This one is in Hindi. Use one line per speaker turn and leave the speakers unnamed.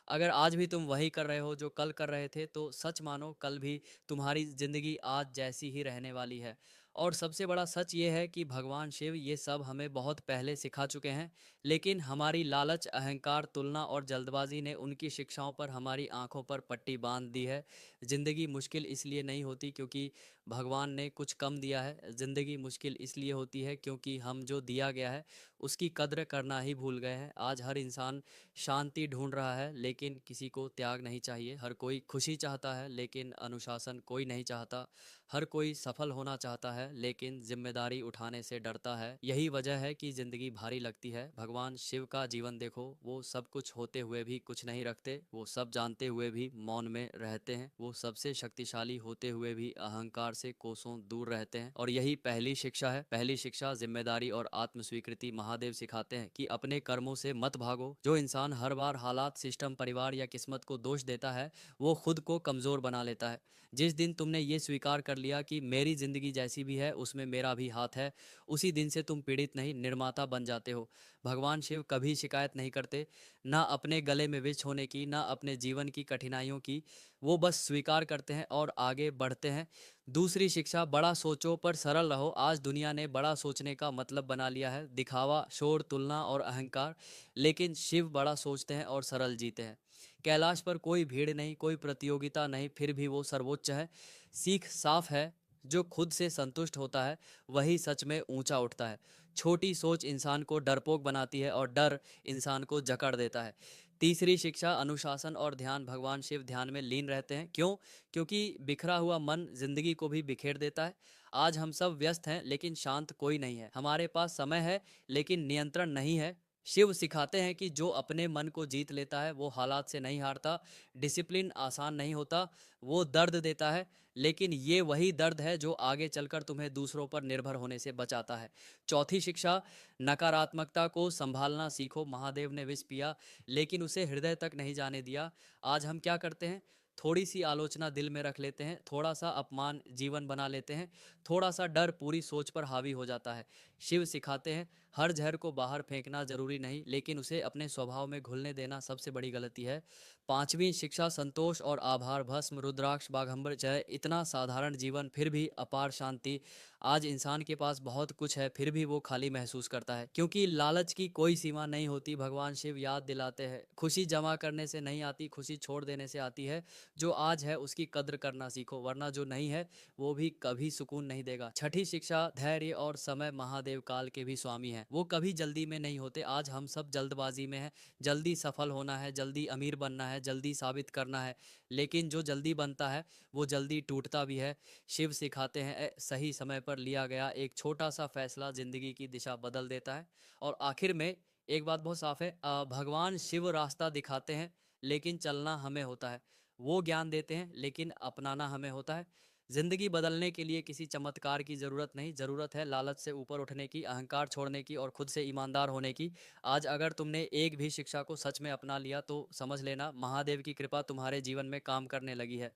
अगर आज भी तुम वही कर रहे हो जो कल कर रहे थे, तो सच मानो कल भी तुम्हारी ज़िंदगी आज जैसी ही रहने वाली है। और सबसे बड़ा सच ये है कि भगवान शिव ये सब हमें बहुत पहले सिखा चुके हैं, लेकिन हमारी लालच, अहंकार, तुलना और जल्दबाजी ने उनकी शिक्षाओं पर हमारी आँखों पर पट्टी बाँध दी है। ज़िंदगी मुश्किल इसलिए नहीं होती क्योंकि भगवान ने कुछ कम दिया है। ज़िंदगी मुश्किल इसलिए होती है क्योंकि हम जो दिया गया है, उसकी कद्र करना ही भूल गए हैं। आज हर इंसान शांति ढूंढ रहा है, लेकिन किसी को त्याग नहीं चाहिए। हर कोई खुशी चाहता है, लेकिन अनुशासन कोई नहीं चाहता। हर कोई सफल होना चाहता है, लेकिन जिम्मेदारी उठाने से डरता है। यही वजह है कि ज़िंदगी भारी लगती है। भगवान शिव का जीवन देखो, वो सब कुछ होते हुए भी कुछ नहीं रखते। वो सब जानते हुए भी मौन में रहते हैं। वो सबसे शक्तिशाली होते हुए भी अहंकार से कोसों दूर रहते हैं। और यही पहली शिक्षा है। पहली शिक्षा जिम्मेदारी और आत्म स्वीकृति। महादेव सिखाते हैं कि अपने कर्मों से मत भागो। जो इंसान हर बार हालात, सिस्टम, परिवार या किस्मत को दोष देता है, वो खुद को कमज़ोर बना लेता है। जिस दिन तुमने ये स्वीकार कर लिया कि मेरी ज़िंदगी जैसी भी है उसमें मेरा भी हाथ है, उसी दिन से तुम पीड़ित नहीं, निर्माता बन जाते हो। भगवान शिव कभी शिकायत नहीं करते, ना अपने गले में विष होने की, ना अपने जीवन की कठिनाइयों की। वो बस स्वीकार करते हैं और आगे बढ़ते हैं। दूसरी शिक्षा, बड़ा सोचो पर सरल रहो। आज दुनिया ने बड़ा सोचने का मतलब बना लिया है, दिखावा, शोर, तुलना और अहंकार। लेकिन शिव बड़ा सोचते हैं और सरल जीते हैं। कैलाश पर कोई भीड़ नहीं, कोई प्रतियोगिता नहीं, फिर भी वो सर्वोच्च है। सीख साफ है, जो खुद से संतुष्ट होता है वही सच में ऊंचा उठता है। छोटी सोच इंसान को डरपोक बनाती है और डर इंसान को जकड़ देता है। तीसरी शिक्षा, अनुशासन और ध्यान। भगवान शिव ध्यान में लीन रहते हैं। क्यों? क्योंकि बिखरा हुआ मन जिंदगी को भी बिखेर देता है। आज हम सब व्यस्त हैं, लेकिन शांत कोई नहीं है। हमारे पास समय है, लेकिन नियंत्रण नहीं है। शिव सिखाते हैं कि जो अपने मन को जीत लेता है वो हालात से नहीं हारता। डिसिप्लिन आसान नहीं होता, वो दर्द देता है, लेकिन ये वही दर्द है जो आगे चलकर तुम्हें दूसरों पर निर्भर होने से बचाता है। चौथी शिक्षा, नकारात्मकता को संभालना सीखो। महादेव ने विष पिया, लेकिन उसे हृदय तक नहीं जाने दिया। आज हम क्या करते हैं? थोड़ी सी आलोचना दिल में रख लेते हैं, थोड़ा सा अपमान जीवन बना लेते हैं, थोड़ा सा डर पूरी सोच पर हावी हो जाता है। शिव सिखाते हैं, हर जहर को बाहर फेंकना जरूरी नहीं, लेकिन उसे अपने स्वभाव में घुलने देना सबसे बड़ी गलती है। पांचवी शिक्षा, संतोष और आभार। भस्म, रुद्राक्ष, बाघंबर जय। इतना साधारण जीवन, फिर भी अपार शांति। आज इंसान के पास बहुत कुछ है, फिर भी वो खाली महसूस करता है, क्योंकि लालच की कोई सीमा नहीं होती। भगवान शिव याद दिलाते हैं, खुशी जमा करने से नहीं आती, खुशी छोड़ देने से आती है। जो आज है उसकी कद्र करना सीखो, वरना जो नहीं है वो भी कभी सुकून नहीं देगा। छठी शिक्षा, धैर्य और समय। महादेव काल के भी स्वामी हैं, वो कभी जल्दी में नहीं होते। आज हम सब जल्दबाजी में हैं, जल्दी सफल होना है, जल्दी अमीर बनना है, जल्दी साबित करना है, लेकिन जो जल्दी बनता है वो जल्दी टूटता भी है। शिव सिखाते हैं, सही समय पर लिया गया एक छोटा सा फैसला जिंदगी की दिशा बदल देता है। और आखिर में एक बात बहुत साफ है, भगवान शिव रास्ता दिखाते हैं, लेकिन चलना हमें होता है। वो ज्ञान देते हैं, लेकिन अपनाना हमें होता है। जिंदगी बदलने के लिए किसी चमत्कार की ज़रूरत नहीं, ज़रूरत है लालच से ऊपर उठने की, अहंकार छोड़ने की और खुद से ईमानदार होने की। आज अगर तुमने एक भी शिक्षा को सच में अपना लिया, तो समझ लेना महादेव की कृपा तुम्हारे जीवन में काम करने लगी है।